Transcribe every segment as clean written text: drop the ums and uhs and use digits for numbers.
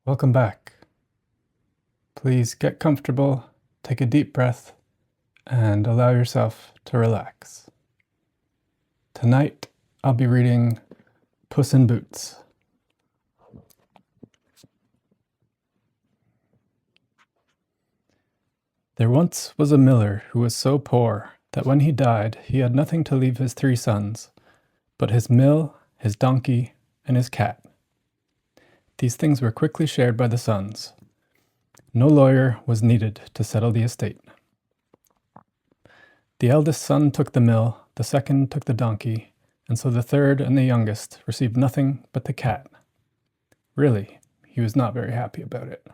Welcome back. Please get comfortable, take a deep breath, and allow yourself to relax. Tonight, I'll be reading Puss in Boots. There once was a miller who was so poor that when he died, he had nothing to leave his 3 sons, but his mill, his donkey, and his cat. These things were quickly shared by the sons. No lawyer was needed to settle the estate. The eldest son took the mill, the second took the donkey, and so the third and the youngest received nothing but the cat. Really, he was not very happy about it.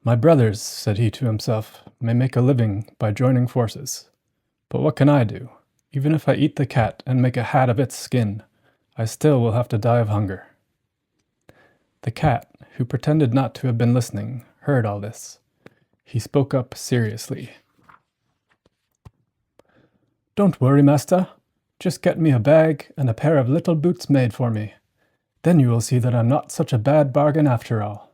"My brothers," said he to himself, "may make a living by joining forces. But what can I do? Even if I eat the cat and make a hat of its skin, I still will have to die of hunger." The cat, who pretended not to have been listening, heard all this. He spoke up seriously. "Don't worry, master. Just get me a bag and a pair of little boots made for me. Then you will see that I'm not such a bad bargain after all."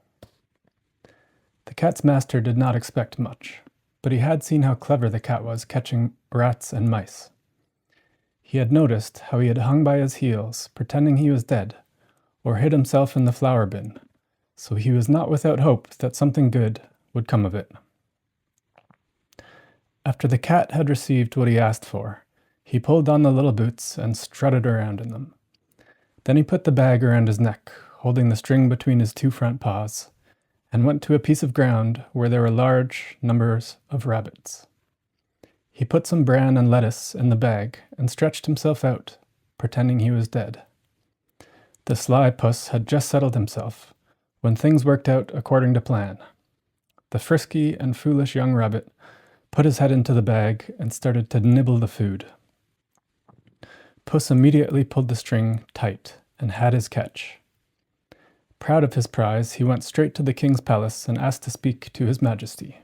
The cat's master did not expect much, but he had seen how clever the cat was catching rats and mice. He had noticed how he had hung by his heels, pretending he was dead, or hid himself in the flour bin, so he was not without hope that something good would come of it. After the cat had received what he asked for, he pulled on the little boots and strutted around in them. Then he put the bag around his neck, holding the string between his 2 front paws, and went to a piece of ground where there were large numbers of rabbits. He put some bran and lettuce in the bag and stretched himself out, pretending he was dead. The sly Puss had just settled himself, when things worked out according to plan. The frisky and foolish young rabbit put his head into the bag and started to nibble the food. Puss immediately pulled the string tight and had his catch. Proud of his prize, he went straight to the king's palace and asked to speak to his majesty.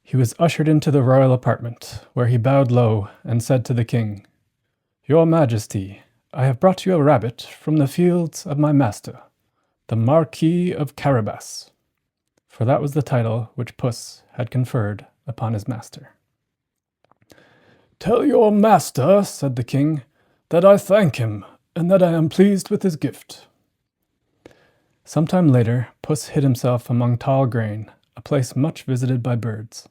He was ushered into the royal apartment, where he bowed low and said to the king, "Your Majesty, I have brought you a rabbit from the fields of my master, the Marquis of Carabas," for that was the title which Puss had conferred upon his master. "Tell your master," said the king, "that I thank him, and that I am pleased with his gift." Some time later, Puss hid himself among tall grain, a place much visited by birds.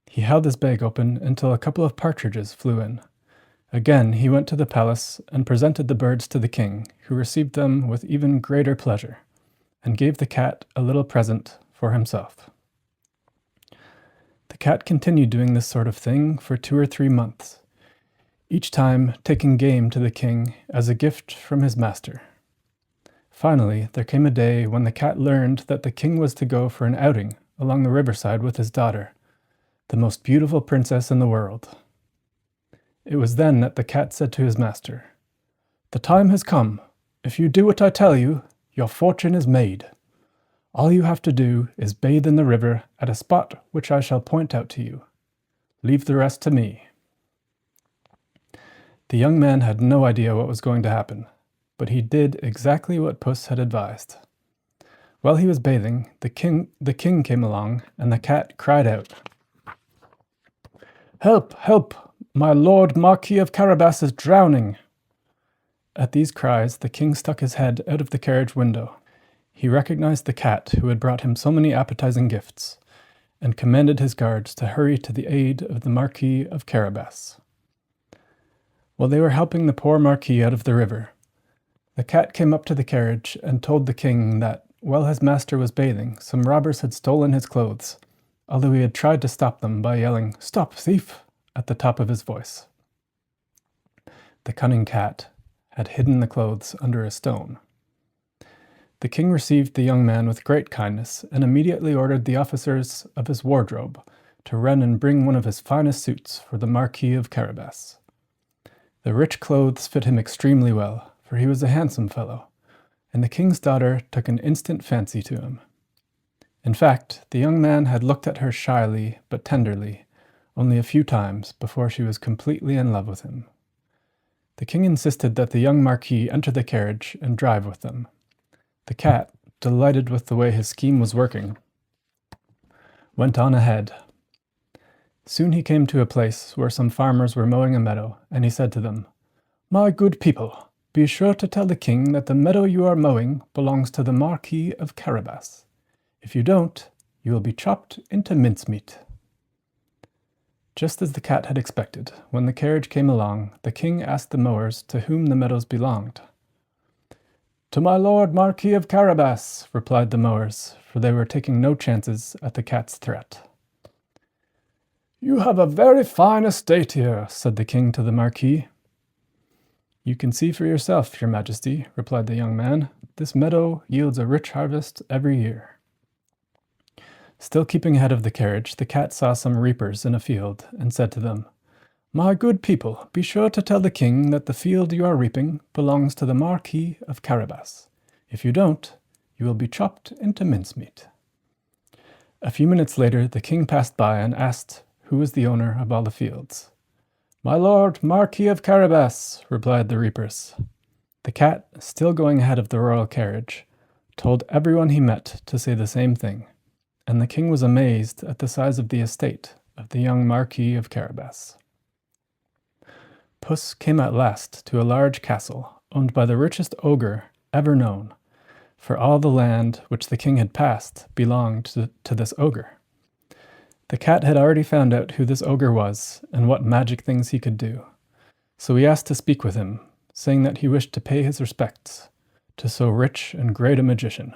He held his bag open until a couple of partridges flew in. Again he went to the palace and presented the birds to the king, who received them with even greater pleasure, and gave the cat a little present for himself. The cat continued doing this sort of thing for 2 or 3 months, each time taking game to the king as a gift from his master. Finally, there came a day when the cat learned that the king was to go for an outing along the riverside with his daughter, the most beautiful princess in the world. It was then that the cat said to his master, "The time has come. If you do what I tell you, your fortune is made. All you have to do is bathe in the river at a spot which I shall point out to you. Leave the rest to me." The young man had no idea what was going to happen, but he did exactly what Puss had advised. While he was bathing, the king came along, and the cat cried out, "Help, help! My Lord Marquis of Carabas is drowning!" At these cries, the king stuck his head out of the carriage window. He recognized the cat who had brought him so many appetizing gifts, and commanded his guards to hurry to the aid of the Marquis of Carabas. While they were helping the poor Marquis out of the river, the cat came up to the carriage and told the king that, while his master was bathing, some robbers had stolen his clothes, although he had tried to stop them by yelling, "Stop, thief!" at the top of his voice. The cunning cat had hidden the clothes under a stone. The king received the young man with great kindness and immediately ordered the officers of his wardrobe to run and bring one of his finest suits for the Marquis of Carabas. The rich clothes fit him extremely well, for he was a handsome fellow, and the king's daughter took an instant fancy to him. In fact, the young man had looked at her shyly but tenderly only a few times before she was completely in love with him. The king insisted that the young marquis enter the carriage and drive with them. The cat, delighted with the way his scheme was working, went on ahead. Soon he came to a place where some farmers were mowing a meadow, and he said to them, "My good people, be sure to tell the king that the meadow you are mowing belongs to the Marquis of Carabas. If you don't, you will be chopped into mincemeat." Just as the cat had expected, when the carriage came along, the king asked the mowers to whom the meadows belonged. "To my lord Marquis of Carabas," replied the mowers, for they were taking no chances at the cat's threat. "You have a very fine estate here," said the king to the marquis. "You can see for yourself, your majesty," replied the young man. "This meadow yields a rich harvest every year." Still keeping ahead of the carriage, the cat saw some reapers in a field, and said to them, "My good people, be sure to tell the king that the field you are reaping belongs to the Marquis of Carabas. If you don't, you will be chopped into mincemeat." A few minutes later, the king passed by and asked who was the owner of all the fields. "My lord Marquis of Carabas," replied the reapers. The cat, still going ahead of the royal carriage, told everyone he met to say the same thing, and the king was amazed at the size of the estate of the young Marquis of Carabas. Puss came at last to a large castle owned by the richest ogre ever known, for all the land which the king had passed belonged to this ogre. The cat had already found out who this ogre was and what magic things he could do, so he asked to speak with him, saying that he wished to pay his respects to so rich and great a magician.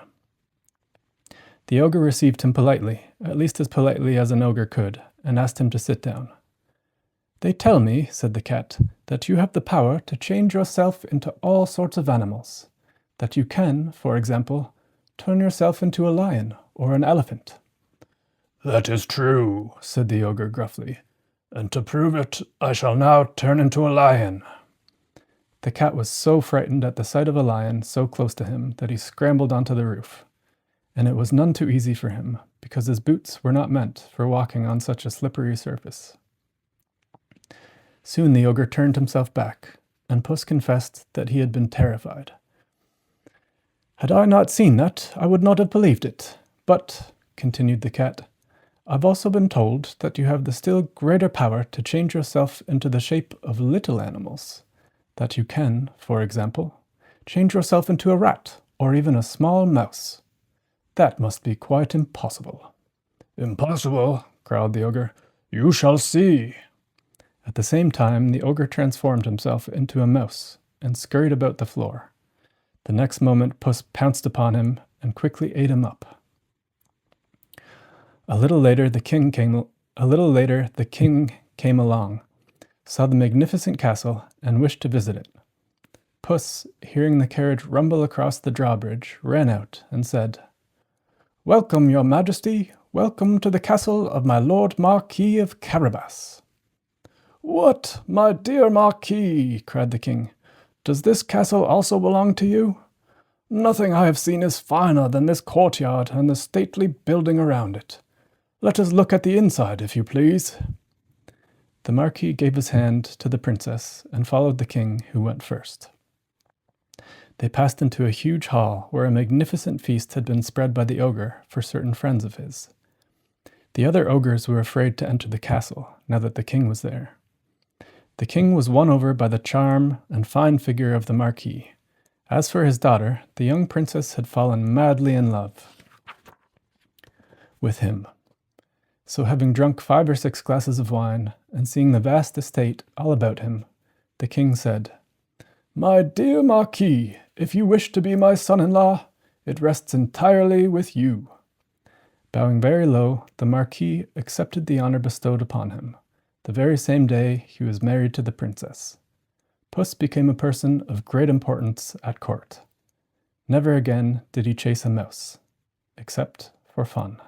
The ogre received him politely, at least as politely as an ogre could, and asked him to sit down. "They tell me," said the cat, "that you have the power to change yourself into all sorts of animals, that you can, for example, turn yourself into a lion or an elephant." "That is true," said the ogre gruffly, "and to prove it, I shall now turn into a lion." The cat was so frightened at the sight of a lion so close to him that he scrambled onto the roof, and it was none too easy for him, because his boots were not meant for walking on such a slippery surface. Soon the ogre turned himself back, and Puss confessed that he had been terrified. "Had I not seen that, I would not have believed it. But," continued the cat, "I've also been told that you have the still greater power to change yourself into the shape of little animals, that you can, for example, change yourself into a rat or even a small mouse. That must be quite impossible." "Impossible?" growled the ogre. "You shall see." At the same time, the ogre transformed himself into a mouse and scurried about the floor. The next moment, Puss pounced upon him and quickly ate him up. A little later, the king came along, saw the magnificent castle, and wished to visit it. Puss, hearing the carriage rumble across the drawbridge, ran out and said, "Welcome, your majesty, welcome to the castle of my lord Marquis of Carabas." "What, my dear Marquis," cried the king, "does this castle also belong to you? Nothing I have seen is finer than this courtyard and the stately building around it. Let us look at the inside, if you please." The Marquis gave his hand to the princess and followed the king, who went first. They passed into a huge hall where a magnificent feast had been spread by the ogre for certain friends of his. The other ogres were afraid to enter the castle, now that the king was there. The king was won over by the charm and fine figure of the Marquis. As for his daughter, the young princess had fallen madly in love with him. So having drunk 5 or 6 glasses of wine, and seeing the vast estate all about him, the king said, "My dear Marquis, if you wish to be my son-in-law, it rests entirely with you." Bowing very low, the Marquis accepted the honor bestowed upon him. The very same day he was married to the princess. Puss became a person of great importance at court. Never again did he chase a mouse, except for fun.